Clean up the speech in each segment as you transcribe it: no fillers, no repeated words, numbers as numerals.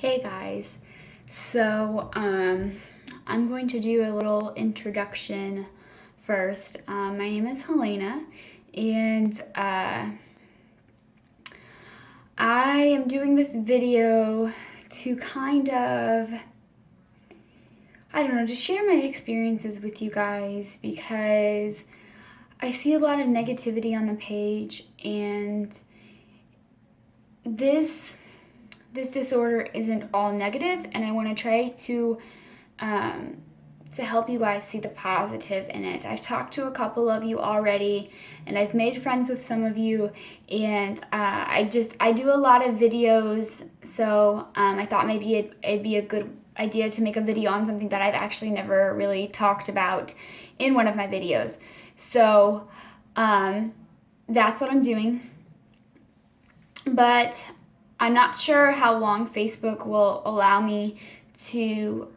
Hey guys, so I'm going to do a little introduction first. My name is Helena, and I am doing this video to kind of, just share my experiences with you guys, because I see a lot of negativity on the page, and this disorder isn't all negative, and I want to try to help you guys see the positive in it. I've talked to a couple of you already, and I've made friends with some of you, and I do a lot of videos, so I thought maybe it'd be a good idea to make a video on something that I've actually never really talked about in one of my videos. So that's what I'm doing, but I'm not sure how long Facebook will allow me to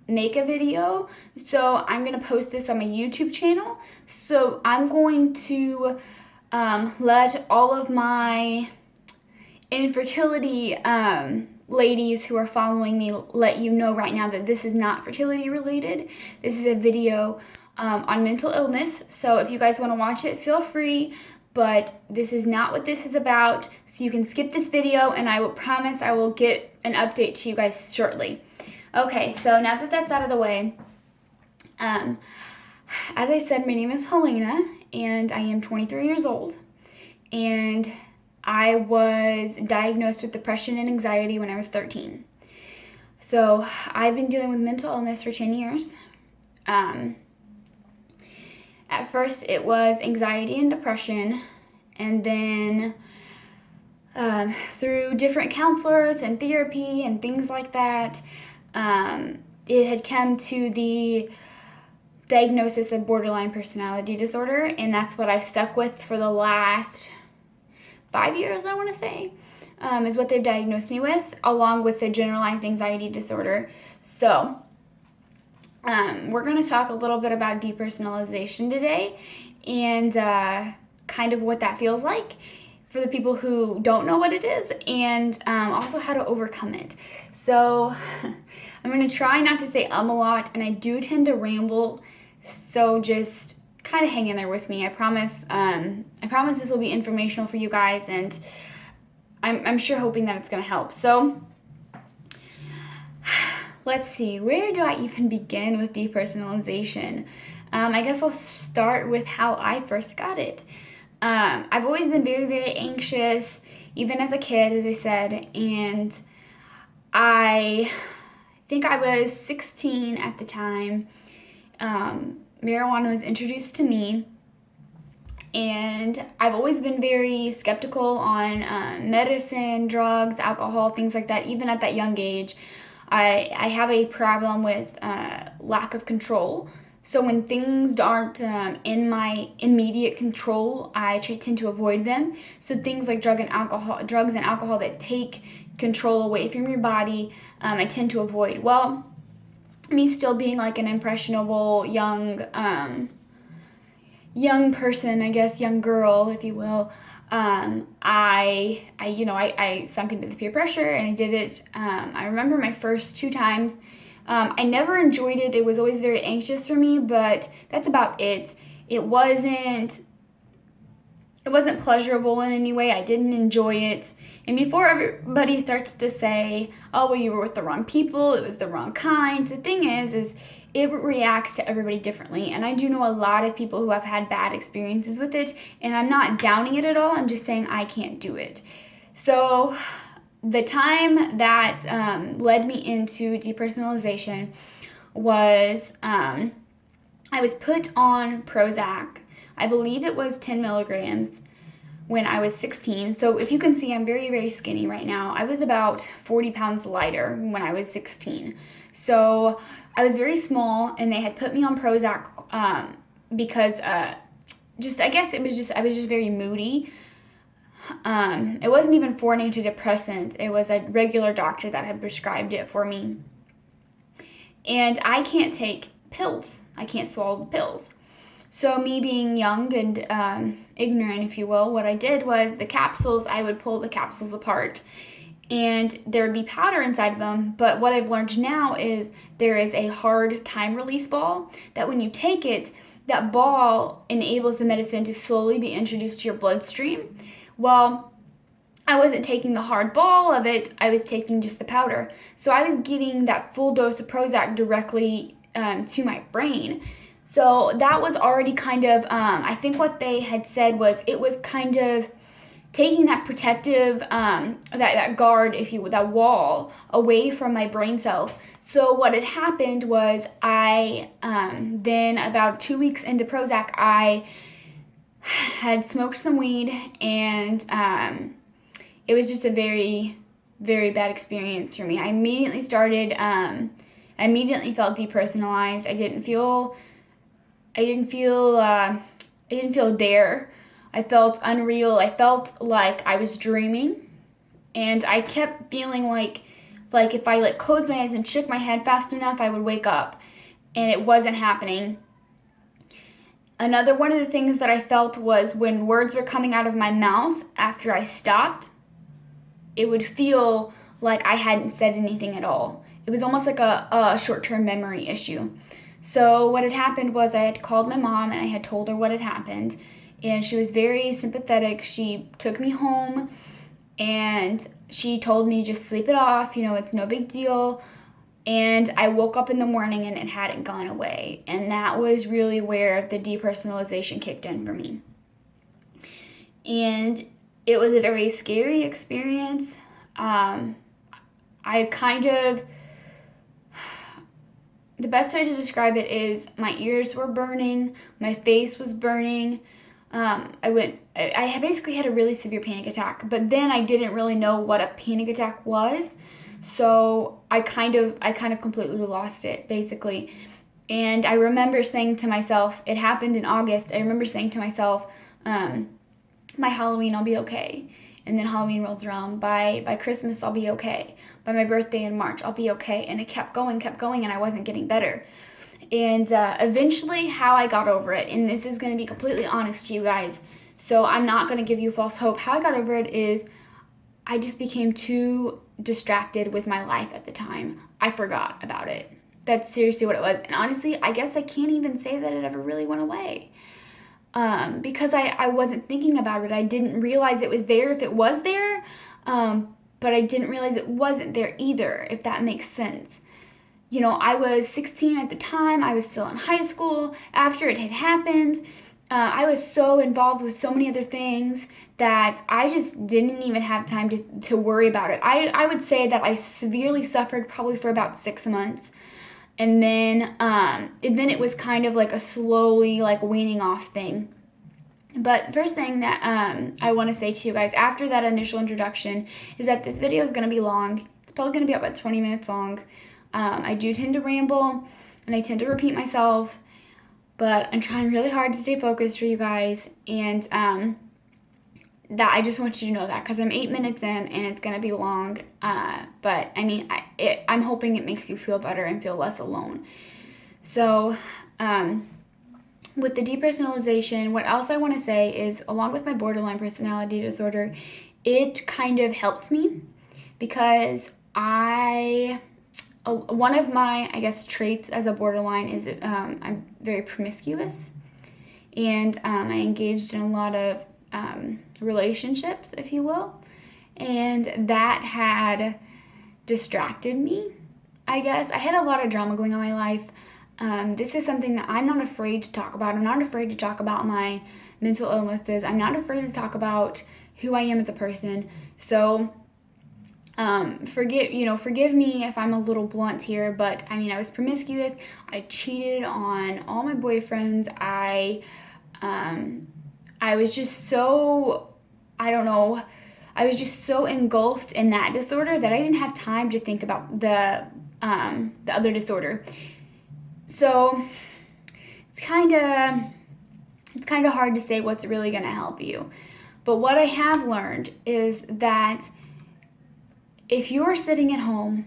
make a video, so I'm going to post this on my YouTube channel. So I'm going to let all of my infertility ladies who are following me let you know right now that this is not fertility related. This is a video on mental illness, so if you guys want to watch it, feel free, but this is not what this is about. So you can skip this video, and I will promise I will get an update to you guys shortly. Okay, so now that that's out of the way, as I said, my name is Helena, and I am 23 years old, and I was diagnosed with depression and anxiety when I was 13. So I've been dealing with mental illness for 10 years. At first it was anxiety and depression, and then through different counselors and therapy and things like that, it had come to the diagnosis of borderline personality disorder, and that's what I've stuck with for the last 5 years, I want to say, is what they've diagnosed me with, along with the generalized anxiety disorder. So we're going to talk a little bit about depersonalization today, and kind of what that feels like for the people who don't know what it is, and also how to overcome it. So I'm going to try not to say a lot, and I do tend to ramble, so just kind of hang in there with me. I promise this will be informational for you guys, and I'm sure hoping that it's going to help. So let's see, where do I even begin with depersonalization? I guess I'll start with how I first got it. I've always been very, very anxious, even as a kid, as I said, and I think I was 16 at the time. Marijuana was introduced to me, and I've always been very skeptical on medicine, drugs, alcohol, things like that. Even at that young age, I have a problem with lack of control. So when things aren't in my immediate control, I tend to avoid them. So things like drugs and alcohol that take control away from your body, I tend to avoid. Well, me still being like an impressionable young person, I guess, young girl, if you will, I sunk into the peer pressure, and I did it. I remember my first 2 times. I never enjoyed it. It was always very anxious for me, but that's about it. It wasn't pleasurable in any way. I didn't enjoy it. And before everybody starts to say, oh, well, you were with the wrong people, it was the wrong kind, the thing is it reacts to everybody differently. And I do know a lot of people who have had bad experiences with it, and I'm not downing it at all. I'm just saying I can't do it. So the time that led me into depersonalization was I was put on Prozac. I believe it was 10 milligrams when I was 16. So if you can see, I'm very, very skinny right now. I was about 40 pounds lighter when I was 16. So I was very small, and they had put me on Prozac because I was just very moody. It wasn't even for an antidepressant. It was a regular doctor that had prescribed it for me. And I can't take pills. I can't swallow the pills. So me being young and ignorant, if you will, what I did was I would pull the capsules apart, and there would be powder inside of them. But what I've learned now is there is a hard time release ball that when you take it, that ball enables the medicine to slowly be introduced to your bloodstream. Well, I wasn't taking the hard ball of it, I was taking just the powder. So I was getting that full dose of Prozac directly to my brain. So that was already kind of, I think what they had said was it was kind of taking that protective, that guard, if you would, that wall away from my brain cells. So what had happened was then about 2 weeks into Prozac, I had smoked some weed, and it was just a very, very bad experience for me. I immediately felt depersonalized. I didn't feel there. I felt unreal. I felt like I was dreaming, and I kept feeling like if I closed my eyes and shook my head fast enough, I would wake up, and it wasn't happening. Another one of the things that I felt was when words were coming out of my mouth after I stopped, it would feel like I hadn't said anything at all. It was almost like a short-term memory issue. So what had happened was I had called my mom and I had told her what had happened, and she was very sympathetic. She took me home and she told me just sleep it off, it's no big deal. And I woke up in the morning and it hadn't gone away. And that was really where the depersonalization kicked in for me. And it was a very scary experience. The best way to describe it is my ears were burning, my face was burning. I basically had a really severe panic attack, but then I didn't really know what a panic attack was. So I kind of completely lost it, basically. And I remember saying to myself, it happened in August, I remember saying to myself, by Halloween I'll be okay. And then Halloween rolls around. By Christmas I'll be okay. By my birthday in March I'll be okay. And it kept going, and I wasn't getting better. And eventually how I got over it, and this is going to be completely honest to you guys, so I'm not going to give you false hope. How I got over it is I just became too distracted with my life at the time. I forgot about it. That's seriously what it was. And honestly, I guess I can't even say that it ever really went away. Because I wasn't thinking about it. I didn't realize it was there if it was there, but I didn't realize it wasn't there either, if that makes sense. I was 16 at the time. I was still in high school after it had happened. I was so involved with so many other things that I just didn't even have time to worry about it. I would say that I severely suffered probably for about 6 months. And then it was kind of like a slowly weaning off thing. But first thing that I want to say to you guys after that initial introduction is that this video is going to be long. It's probably going to be about 20 minutes long. I do tend to ramble and I tend to repeat myself, but I'm trying really hard to stay focused for you guys, and that I just want you to know that because I'm 8 minutes in and it's going to be long, but I mean, I'm hoping it makes you feel better and feel less alone. So with the depersonalization, what else I want to say is, along with my borderline personality disorder, it kind of helped me because one of my, traits as a borderline is I'm very promiscuous, and I engaged in a lot of relationships, if you will, and that had distracted me, I guess. I had a lot of drama going on in my life. This is something that I'm not afraid to talk about. I'm not afraid to talk about my mental illnesses. I'm not afraid to talk about who I am as a person. So forgive me if I'm a little blunt here, but I mean, I was promiscuous. I cheated on all my boyfriends. I was just so, I was just so engulfed in that disorder that I didn't have time to think about the other disorder. So it's kind of hard to say what's really going to help you. But what I have learned is that if you're sitting at home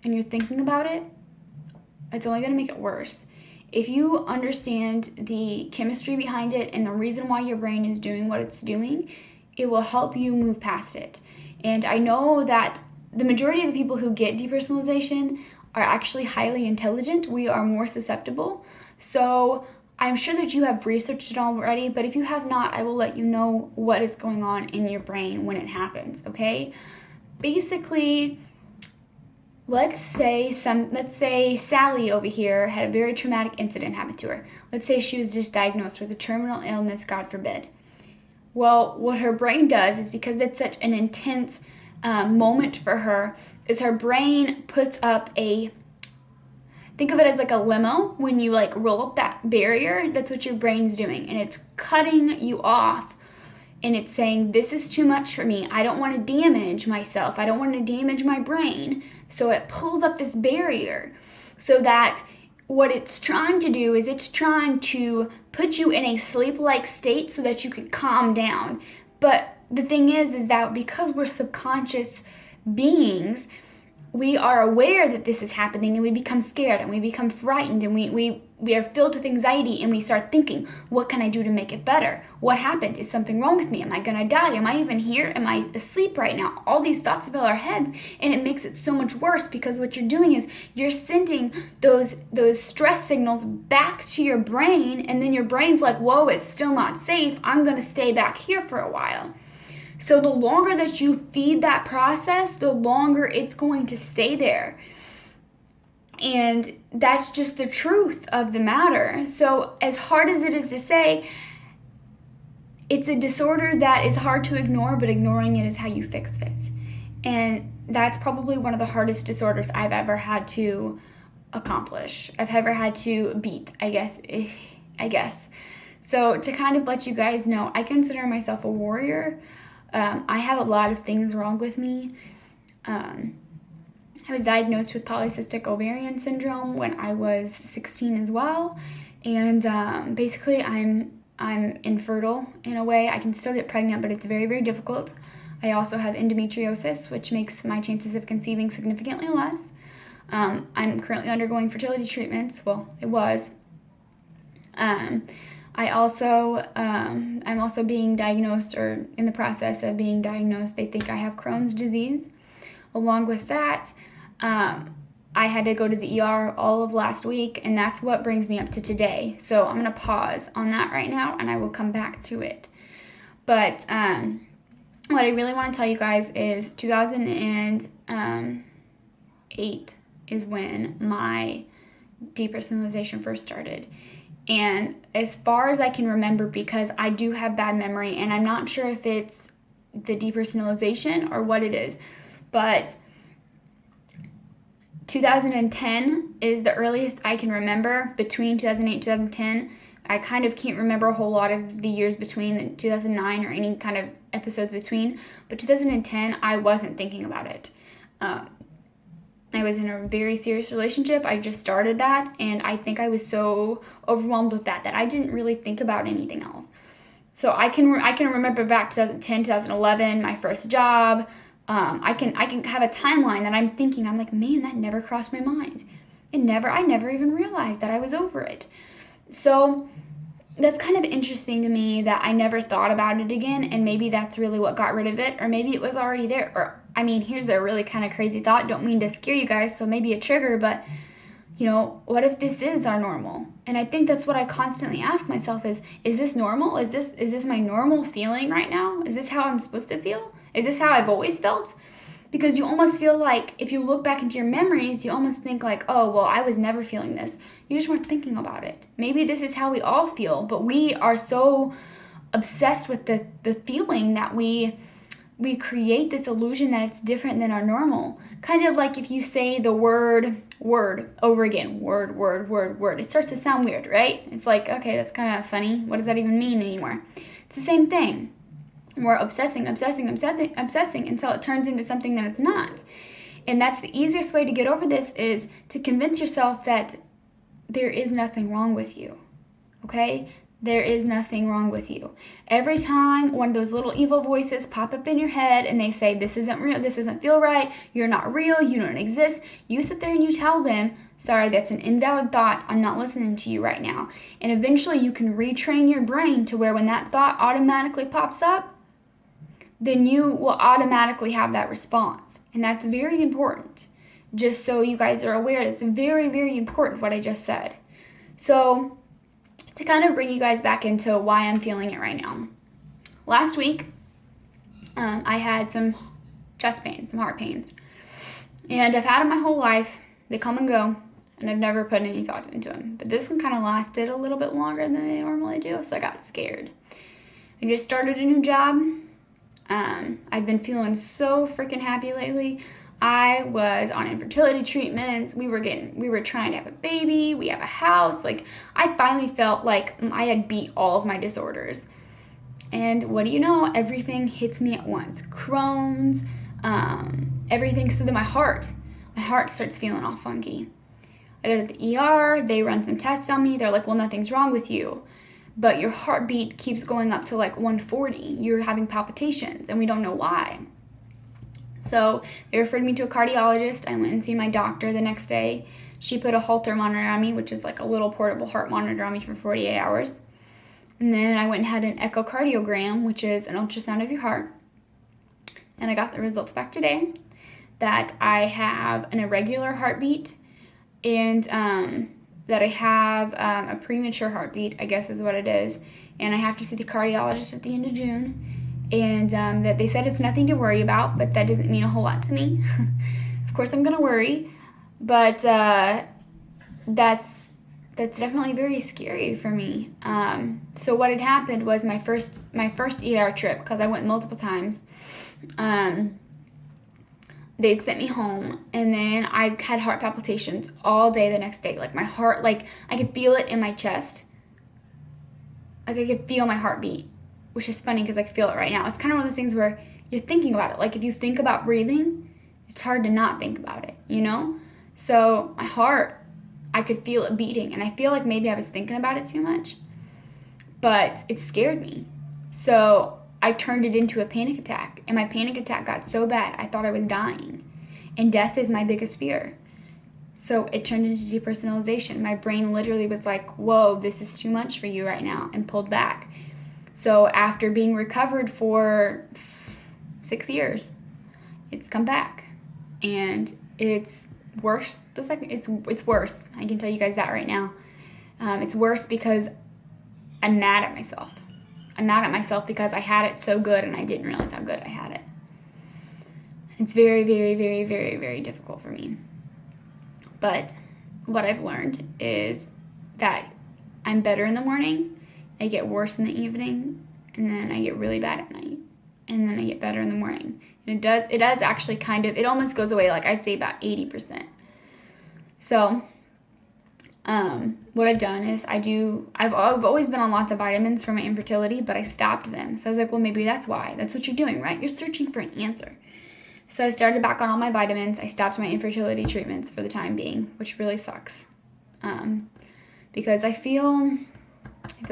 and you're thinking about it, it's only going to make it worse. If you understand the chemistry behind it and the reason why your brain is doing what it's doing, it will help you move past it. And I know that the majority of the people who get depersonalization are actually highly intelligent. We are more susceptible. So I'm sure that you have researched it already, but if you have not, I will let you know what is going on in your brain when it happens, okay? Basically, let's say Sally over here had a very traumatic incident happen to her. Let's say she was just diagnosed with a terminal illness, God forbid. Well, what her brain does is, because it's such an intense moment for her, is her brain puts up think of it as like a limo. When you like roll up that barrier, that's what your brain's doing, and it's cutting you off, and it's saying, this is too much for me. I don't want to damage myself. I don't want to damage my brain. So it pulls up this barrier, so that what it's trying to do is it's trying to put you in a sleep-like state so that you can calm down. But the thing is that because we're subconscious beings, we are aware that this is happening, and we become scared, and we become frightened, and we are filled with anxiety, and we start thinking, what can I do to make it better? What happened? Is something wrong with me? Am I gonna die? Am I even here? Am I asleep right now? All these thoughts fill our heads, and it makes it so much worse, because what you're doing is you're sending those stress signals back to your brain, and then your brain's like, whoa, it's still not safe. I'm gonna stay back here for a while. So the longer that you feed that process, the longer it's going to stay there. And that's just the truth of the matter. So as hard as it is to say, it's a disorder that is hard to ignore, but ignoring it is how you fix it. And that's probably one of the hardest disorders I've ever had to accomplish. I've ever had to beat, I guess. So to kind of let you guys know, I consider myself a warrior. I have a lot of things wrong with me. I was diagnosed with polycystic ovarian syndrome when I was 16 as well, and basically I'm infertile in a way. I can still get pregnant, but it's very, very difficult. I also have endometriosis, which makes my chances of conceiving significantly less. I'm currently undergoing fertility treatments. Well, it was. I'm also being diagnosed, or in the process of being diagnosed. They think I have Crohn's disease. Along with that, I had to go to the ER all of last week, and that's what brings me up to today. So I'm going to pause on that right now, and I will come back to it. But what I really want to tell you guys is 2008 is when my depersonalization first started. And as far as I can remember, because I do have bad memory, and I'm not sure if it's the depersonalization or what it is, but 2010 is the earliest I can remember. Between 2008 and 2010, I kind of can't remember a whole lot of the years between 2009 or any kind of episodes between, but 2010, I wasn't thinking about it. I was in a very serious relationship. I just started that, and I think I was so overwhelmed with that I didn't really think about anything else. So I can remember back 2010, 2011, my first job. I can have a timeline that I'm thinking. I'm like, man, that never crossed my mind. I never even realized that I was over it. So that's kind of interesting to me that I never thought about it again, and maybe that's really what got rid of it, or maybe it was already there. Or, I mean, here's a really kind of crazy thought. Don't mean to scare you guys, so maybe a trigger, but, what if this is our normal? And I think that's what I constantly ask myself is this normal? Is this my normal feeling right now? Is this how I'm supposed to feel? Is this how I've always felt? Because you almost feel like, if you look back into your memories, you almost think like, oh, well, I was never feeling this. You just weren't thinking about it. Maybe this is how we all feel, but we are so obsessed with the feeling that we create this illusion that it's different than our normal. Kind of like if you say the word over again, word. It starts to sound weird, right? It's like, okay, that's kind of funny. What does that even mean anymore? It's the same thing. We're obsessing until it turns into something that it's not. And that's the easiest way to get over this, is to convince yourself that there is nothing wrong with you, okay? There is nothing wrong with you. Every time one of those little evil voices pop up in your head and they say, this isn't real, this doesn't feel right, you're not real, you don't exist, you sit there and you tell them, sorry, that's an invalid thought, I'm not listening to you right now. And eventually you can retrain your brain to where when that thought automatically pops up, then you will automatically have that response. And that's very important. Just so you guys are aware, it's very, very important what I just said. So to kind of bring you guys back into why I'm feeling it right now. Last week, I had some chest pains, some heart pains. And I've had them my whole life. They come and go, and I've never put any thought into them. But this one kind of lasted a little bit longer than they normally do, so I got scared. I just started a new job. I've been feeling so freaking happy lately. I was on infertility treatments. We were trying to have a baby. We have a house. Like, I finally felt like I had beat all of my disorders. And what do you know? Everything hits me at once. Crohn's, everything. So then my heart starts feeling all funky. I go to the ER. They run some tests on me. They're like, well, nothing's wrong with you, but your heartbeat keeps going up to like 140. You're having palpitations, and we don't know why. So they referred me to a cardiologist. I went and see my doctor the next day. She put a Holter monitor on me, which is like a little portable heart monitor on me for 48 hours. And then I went and had an echocardiogram, which is an ultrasound of your heart. And I got the results back today that I have an irregular heartbeat and that I have a premature heartbeat, I guess is what it is. And I have to see the cardiologist at the end of June. And that they said it's nothing to worry about, but that doesn't mean a whole lot to me. Of course, I'm gonna worry, but that's definitely very scary for me. So what had happened was my first ER trip, because I went multiple times. They sent me home, and then I had heart palpitations all day the next day. Like my heart, like I could feel it in my chest. Like I could feel my heartbeat. Which is funny because I can feel it right now. It's kind of one of those things where you're thinking about it. Like if you think about breathing, it's hard to not think about it, you know? So my heart, I could feel it beating. And I feel like maybe I was thinking about it too much. But it scared me. So I turned it into a panic attack. And my panic attack got so bad, I thought I was dying. And death is my biggest fear. So it turned into depersonalization. My brain literally was like, whoa, this is too much for you right now, and pulled back. So after being recovered for 6 years, it's come back, and it's worse. It's worse. I can tell you guys that right now. It's worse because I'm mad at myself. I'm mad at myself because I had it so good and I didn't realize how good I had it. It's very, very, very, very, very difficult for me. But what I've learned is that I'm better in the morning. I get worse in the evening, and then I get really bad at night, and then I get better in the morning. And it does actually kind of, it almost goes away, like I'd say about 80%. So, what I've done is I've always been on lots of vitamins for my infertility, but I stopped them. So I was like, well, maybe that's why. That's what you're doing, right? You're searching for an answer. So I started back on all my vitamins. I stopped my infertility treatments for the time being, which really sucks. Because I feel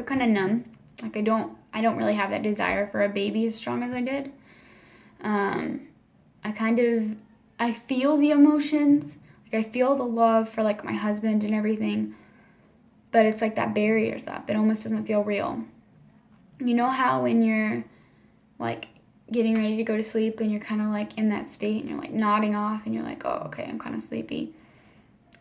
kind of numb. Like I don't really have that desire for a baby as strong as I did. I feel the emotions. Like I feel the love for like my husband and everything. But it's like that barrier's up. It almost doesn't feel real. You know how when you're like getting ready to go to sleep and you're kind of like in that state and you're like nodding off and you're like, oh, okay, I'm kind of sleepy.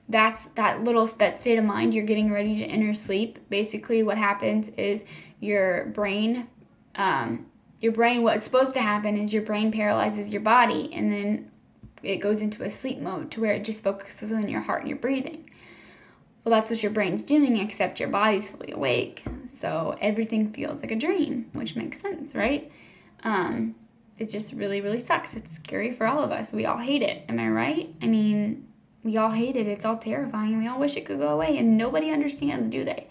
That's that state of mind. You're getting ready to enter sleep. Basically what happens is your brain, what's supposed to happen is your brain paralyzes your body, and then it goes into a sleep mode to where it just focuses on your heart and your breathing. Well, that's what your brain's doing, except your body's fully awake. So everything feels like a dream, which makes sense, right? It just really, really sucks. It's scary for all of us. We all hate it. Am I right? I mean, we all hate it. It's all terrifying. We all wish it could go away, and nobody understands, do they?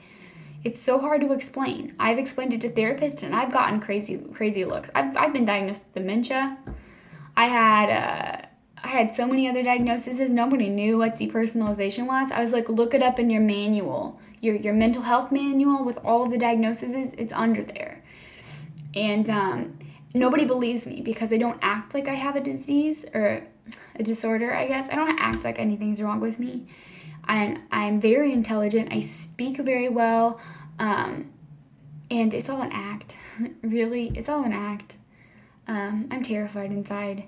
It's so hard to explain. I've explained it to therapists, and I've gotten crazy looks. I've been diagnosed with dementia. I had so many other diagnoses. Nobody knew what depersonalization was. I was like, look it up in your manual, your mental health manual with all of the diagnoses. It's under there. And nobody believes me because I don't act like I have a disease or a disorder, I guess. I don't act like anything's wrong with me. I'm very intelligent. I speak very well. And it's all an act. Really, it's all an act. I'm terrified inside.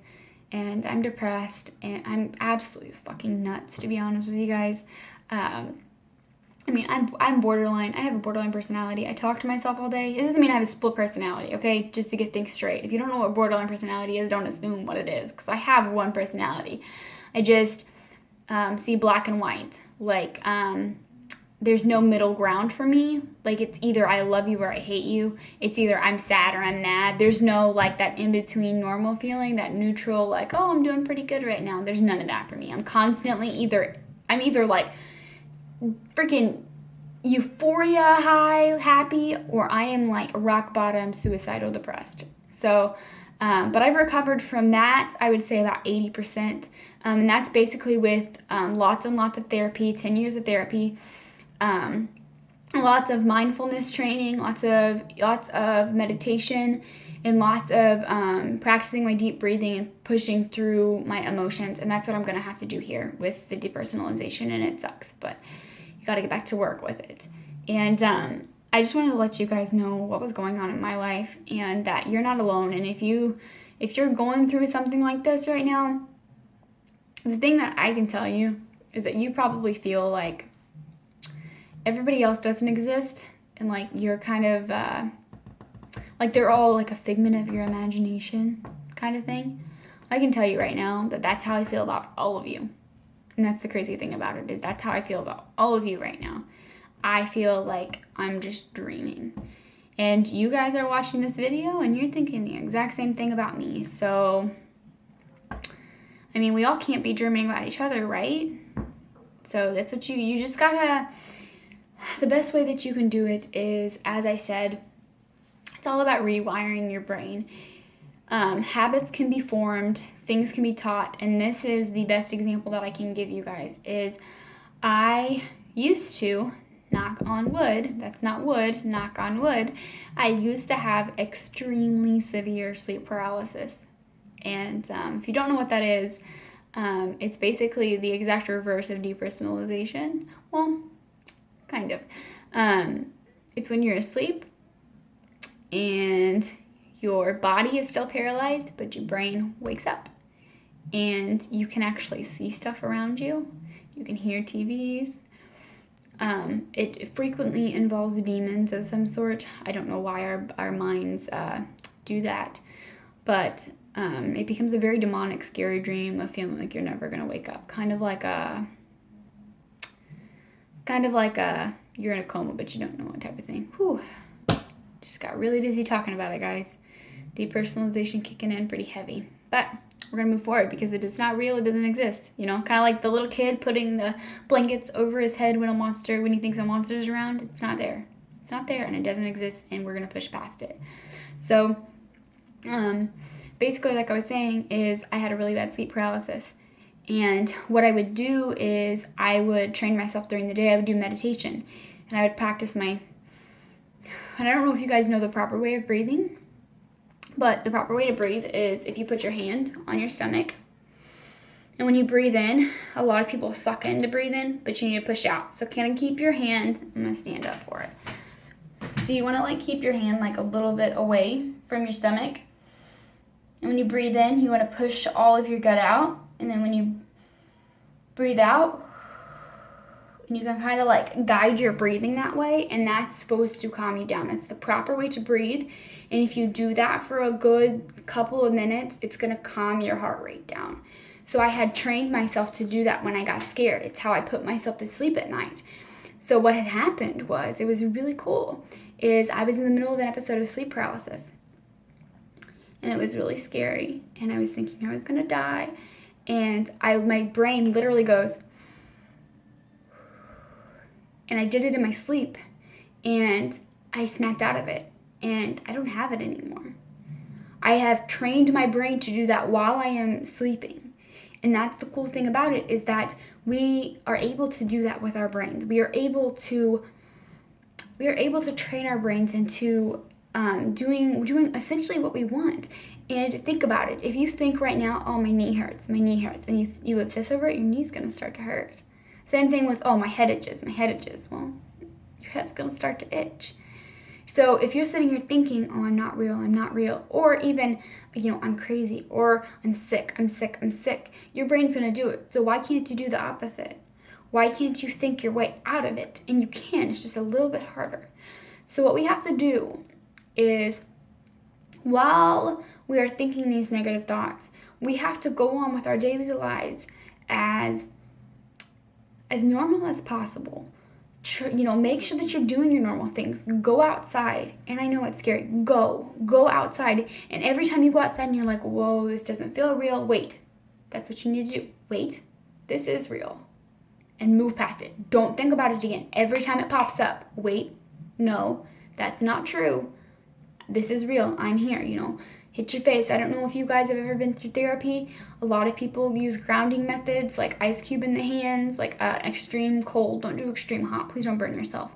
and I'm depressed, and I'm absolutely fucking nuts, to be honest with you guys. I mean, I'm borderline. I have a borderline personality. I talk to myself all day. It doesn't mean I have a split personality, okay? Just to get things straight. If you don't know what borderline personality is, don't assume what it is, because I have one personality. I just see black and white. Like, there's no middle ground for me. Like, it's either I love you or I hate you. It's either I'm sad or I'm mad. There's no, like, that in-between normal feeling, that neutral, like, oh, I'm doing pretty good right now. There's none of that for me. I'm constantly I'm either like freaking euphoria high, happy, or I am like rock bottom, suicidal, depressed. So, but I've recovered from that, I would say about 80%. And that's basically with lots and lots of therapy, 10 years of therapy, lots of mindfulness training, lots of meditation, and lots of practicing my deep breathing and pushing through my emotions. And that's what I'm going to have to do here with the depersonalization, and it sucks, but you got to get back to work with it. And I just wanted to let you guys know what was going on in my life, and that you're not alone. And if you're going through something like this right now, the thing that I can tell you is that you probably feel like everybody else doesn't exist, and like you're kind of like they're all like a figment of your imagination kind of thing. I can tell you right now that that's how I feel about all of you. And that's the crazy thing about it, is that's how I feel about all of you right now. I feel like I'm just dreaming. And you guys are watching this video and you're thinking the exact same thing about me. So, I mean, we all can't be dreaming about each other, right? So that's what you just gotta, the best way that you can do it is, as I said, it's all about rewiring your brain. Habits can be formed, things can be taught, and this is the best example that I can give you guys, is I used to, knock on wood, that's not wood, knock on wood, I used to have extremely severe sleep paralysis. And if you don't know what that is, it's basically the exact reverse of depersonalization. Well, kind of. It's when you're asleep and your body is still paralyzed, but your brain wakes up. And you can actually see stuff around you. You can hear TVs. It frequently involves demons of some sort. I don't know why our minds do that. But it becomes a very demonic, scary dream of feeling like you're never going to wake up. Kind of like you're in a coma, but you don't know what type of thing. Whew. Just got really dizzy talking about it, guys. Depersonalization kicking in pretty heavy. But we're going to move forward because it is not real. It doesn't exist. You know, kind of like the little kid putting the blankets over his head when he thinks a monster is around. It's not there. It's not there, and it doesn't exist, and we're going to push past it. So, basically, like I was saying, is I had a really bad sleep paralysis. And what I would do is I would train myself during the day. I would do meditation, and I would practice and I don't know if you guys know the proper way of breathing, but the proper way to breathe is if you put your hand on your stomach, and when you breathe in, a lot of people suck in to breathe in, but you need to push out. So kind of keep your hand, I'm going to stand up for it. So you want to like keep your hand like a little bit away from your stomach. And when you breathe in, you want to push all of your gut out. And then when you breathe out, and you can kind of like guide your breathing that way, and that's supposed to calm you down. It's the proper way to breathe. And if you do that for a good couple of minutes, it's going to calm your heart rate down. So I had trained myself to do that when I got scared. It's how I put myself to sleep at night. So what had happened was, it was really cool, is I was in the middle of an episode of sleep paralysis. And it was really scary. And I was thinking I was going to die. And my brain literally goes, and I did it in my sleep. And I snapped out of it. And I don't have it anymore. I have trained my brain to do that while I am sleeping. And that's the cool thing about it, is that we are able to do that with our brains. We are able to train our brains into doing essentially what we want. And think about it. If you think right now, oh, my knee hurts, and you obsess over it, your knee's going to start to hurt. Same thing with, oh, my head itches. Well, your head's going to start to itch. So if you're sitting here thinking, oh, I'm not real, or even, I'm crazy, or I'm sick, your brain's going to do it. So why can't you do the opposite? Why can't you think your way out of it? And you can, it's just a little bit harder. So what we have to do is, while we are thinking these negative thoughts, we have to go on with our daily lives as normal as possible. Make sure that you're doing your normal things. Go outside. And I know it's scary. Go outside. And every time you go outside and you're like, whoa, this doesn't feel real, wait. That's what you need to do. Wait, this is real. And move past it. Don't think about it again. Every time it pops up, wait, no, that's not true. This is real. I'm here, Hit your face. I don't know if you guys have ever been through therapy. A lot of people use grounding methods, like ice cube in the hands, like extreme cold. Don't do extreme hot. Please don't burn yourself.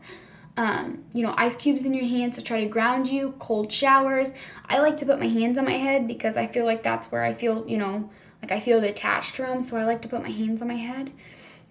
Ice cubes in your hands to try to ground you. Cold showers. I like to put my hands on my head because I feel like that's where I feel, I feel detached from. So I like to put my hands on my head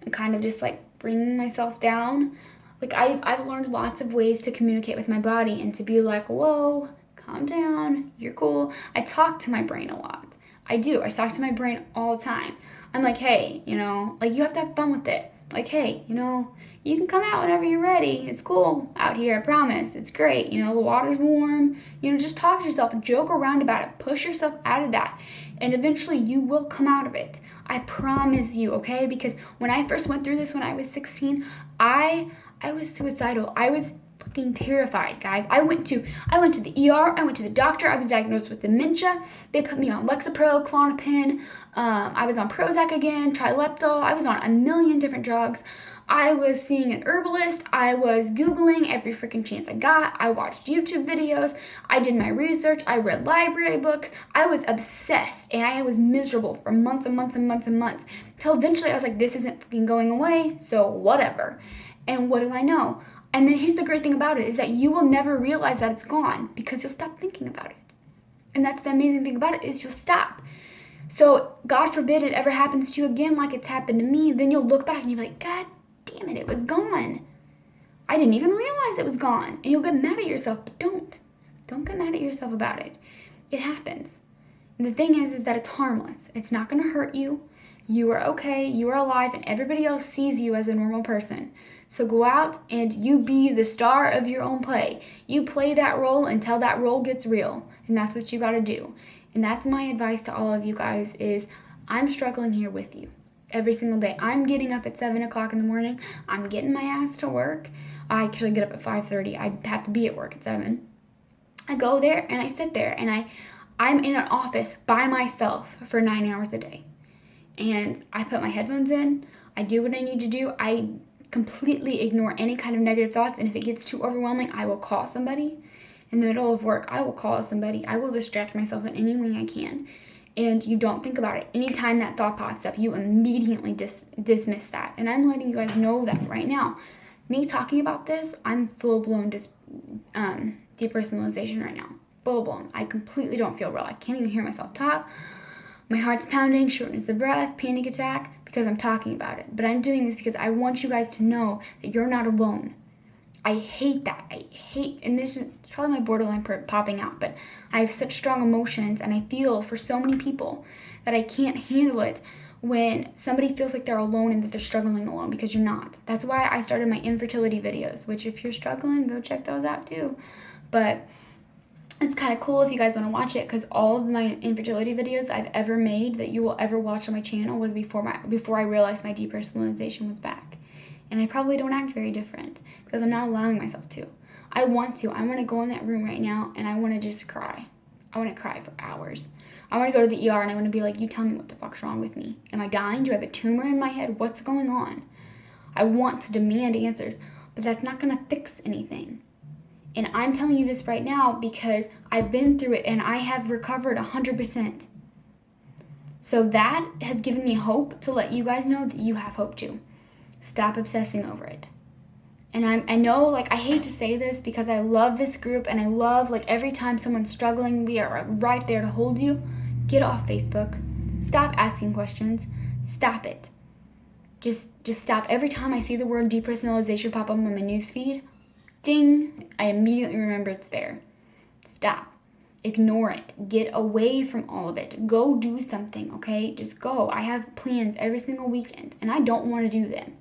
and kind of just like bringing myself down. Like I've learned lots of ways to communicate with my body and to be like, whoa, calm down, you're cool. I talk to my brain a lot. I do. I talk to my brain all the time. I'm like, hey, you have to have fun with it. Like, hey, you can come out whenever you're ready. It's cool out here, I promise. It's great. The water's warm. Just talk to yourself, joke around about it, push yourself out of that. And eventually you will come out of it. I promise you, okay? Because when I first went through this when I was 16, I was suicidal. I was fucking terrified, guys. I went to the ER. I went to the doctor. I was diagnosed with dementia. They put me on Lexapro, Klonopin. I was on Prozac again, Trileptal. I was on a million different drugs. I was seeing an herbalist. I was Googling every freaking chance I got. I watched YouTube videos. I did my research. I read library books. I was obsessed, and I was miserable for months and months and months and months. Till eventually I was like, this isn't fucking going away, so whatever. And what do I know? And then here's the great thing about it is that you will never realize that it's gone because you'll stop thinking about it. And that's the amazing thing about it is you'll stop. So God forbid it ever happens to you again like it's happened to me. Then you'll look back and you'll be like, God damn it, it was gone. I didn't even realize it was gone. And you'll get mad at yourself, but don't. Don't get mad at yourself about it. It happens. And the thing is that it's harmless. It's not going to hurt you. You are okay. You are alive. And everybody else sees you as a normal person. So go out and you be the star of your own play. You play that role until that role gets real. And that's what you got to do. And that's my advice to all of you guys is I'm struggling here with you every single day. I'm getting up at 7 o'clock in the morning. I'm getting my ass to work. I actually get up at 5:30. I have to be at work at 7. I go there and I sit there and I'm in an office by myself for 9 hours a day. And I put my headphones in. I do what I need to do. I completely ignore any kind of negative thoughts, and if it gets too overwhelming, I will call somebody. In the middle of work, I will call somebody. I will distract myself in any way I can, and you don't think about it. Anytime that thought pops up, you immediately dismiss that, and I'm letting you guys know that right now. Me talking about this, I'm full-blown depersonalization right now. Full-blown. I completely don't feel real. I can't even hear myself talk. My heart's pounding, shortness of breath, panic attack, because I'm talking about it. But I'm doing this because I want you guys to know that you're not alone. I hate that. And this is probably my borderline popping out, but I have such strong emotions, and I feel for so many people that I can't handle it when somebody feels like they're alone and that they're struggling alone, because you're not. That's why I started my infertility videos, which if you're struggling, go check those out too. But it's kind of cool if you guys want to watch it, because all of my infertility videos I've ever made that you will ever watch on my channel was before I realized my depersonalization was back. And I probably don't act very different because I'm not allowing myself to. I want to. I want to go in that room right now and I want to just cry. I want to cry for hours. I want to go to the ER and I want to be like, you tell me what the fuck's wrong with me. Am I dying? Do I have a tumor in my head? What's going on? I want to demand answers, but that's not going to fix anything. And I'm telling you this right now because I've been through it and I have recovered 100%. So that has given me hope to let you guys know that you have hope too. Stop obsessing over it. And I know, like, I hate to say this because I love this group and I love, like, every time someone's struggling, we are right there to hold you. Get off Facebook. Stop asking questions. Stop it. Just stop. Every time I see the word depersonalization pop up on my newsfeed, ding, I immediately remember it's there. Stop. Ignore it. Get away from all of it. Go do something, okay? Just go. I have plans every single weekend, and I don't want to do them.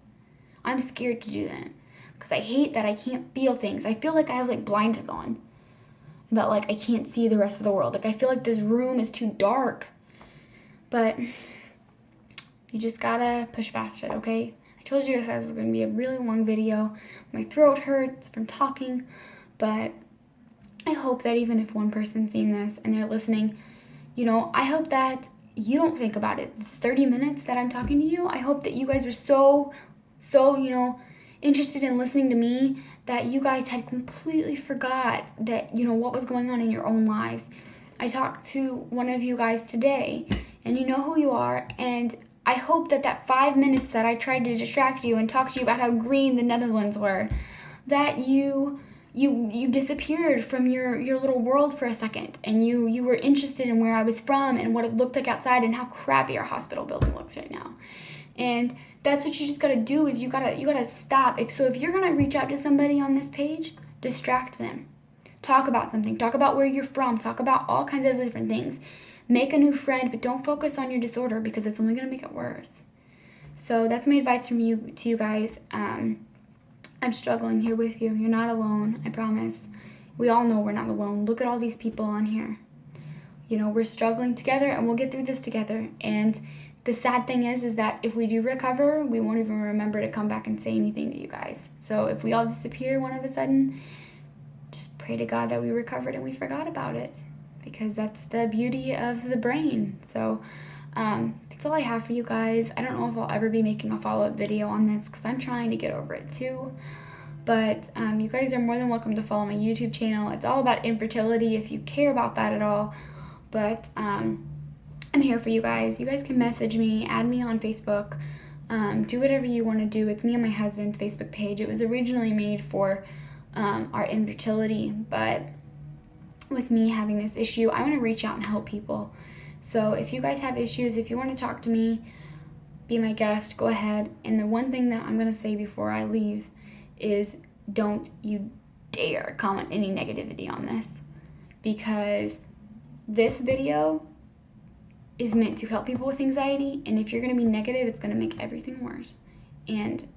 I'm scared to do them because I hate that I can't feel things. I feel like I have like blinders on, that like I can't see the rest of the world. Like I feel like this room is too dark. But you just gotta push past it, okay? I told you guys this was gonna be a really long video. My throat hurts from talking, but I hope that even if one person's seen this and they're listening, you know, I hope that you don't think about it. It's 30 minutes that I'm talking to you. I hope that you guys were so, you know, interested in listening to me that you guys had completely forgot that, you know, what was going on in your own lives. I talked to one of you guys today, and you know who you are, and I hope that that 5 minutes that I tried to distract you and talk to you about how green the Netherlands were, that you disappeared from your little world for a second, and you were interested in where I was from and what it looked like outside and how crappy our hospital building looks right now. And that's what you just gotta do, is you gotta stop. If you're gonna reach out to somebody on this page, distract them. Talk about something. Talk about where you're from. Talk about all kinds of different things. Make a new friend, but don't focus on your disorder because it's only gonna make it worse. So that's my advice from you to you guys. I'm struggling here with you. You're not alone, I promise. We all know we're not alone. Look at all these people on here. You know, we're struggling together and we'll get through this together. And the sad thing is that if we do recover, we won't even remember to come back and say anything to you guys. So if we all disappear one of a sudden, just pray to God that we recovered and we forgot about it, because that's the beauty of the brain. So that's all I have for you guys. I don't know if I'll ever be making a follow-up video on this because I'm trying to get over it too. But you guys are more than welcome to follow my YouTube channel. It's all about infertility if you care about that at all. But I'm here for you guys. You guys can message me, add me on Facebook, do whatever you want to do. It's me and my husband's Facebook page. It was originally made for our infertility, but with me having this issue, I want to reach out and help people. So if you guys have issues, if you want to talk to me, be my guest, go ahead. And the one thing that I'm going to say before I leave is don't you dare comment any negativity on this, because this video is meant to help people with anxiety, and if you're going to be negative, it's going to make everything worse, and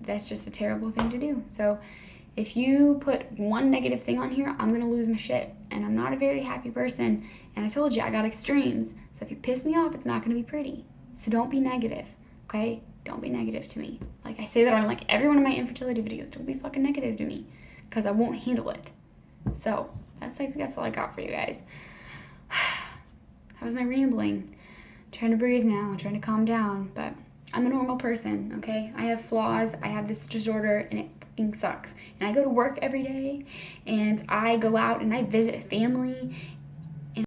that's just a terrible thing to do. So if you put one negative thing on here, I'm going to lose my shit, and I'm not a very happy person, and I told you I got extremes, so if you piss me off, it's not going to be pretty. So don't be negative, okay? Don't be negative to me. Like I say that on like every one of my infertility videos, don't be fucking negative to me, because I won't handle it. So that's all I got for you guys. That was my rambling. I'm trying to breathe now, I'm trying to calm down, but I'm a normal person, okay? I have flaws, I have this disorder, and it fucking sucks. And I go to work every day, and I go out and I visit family,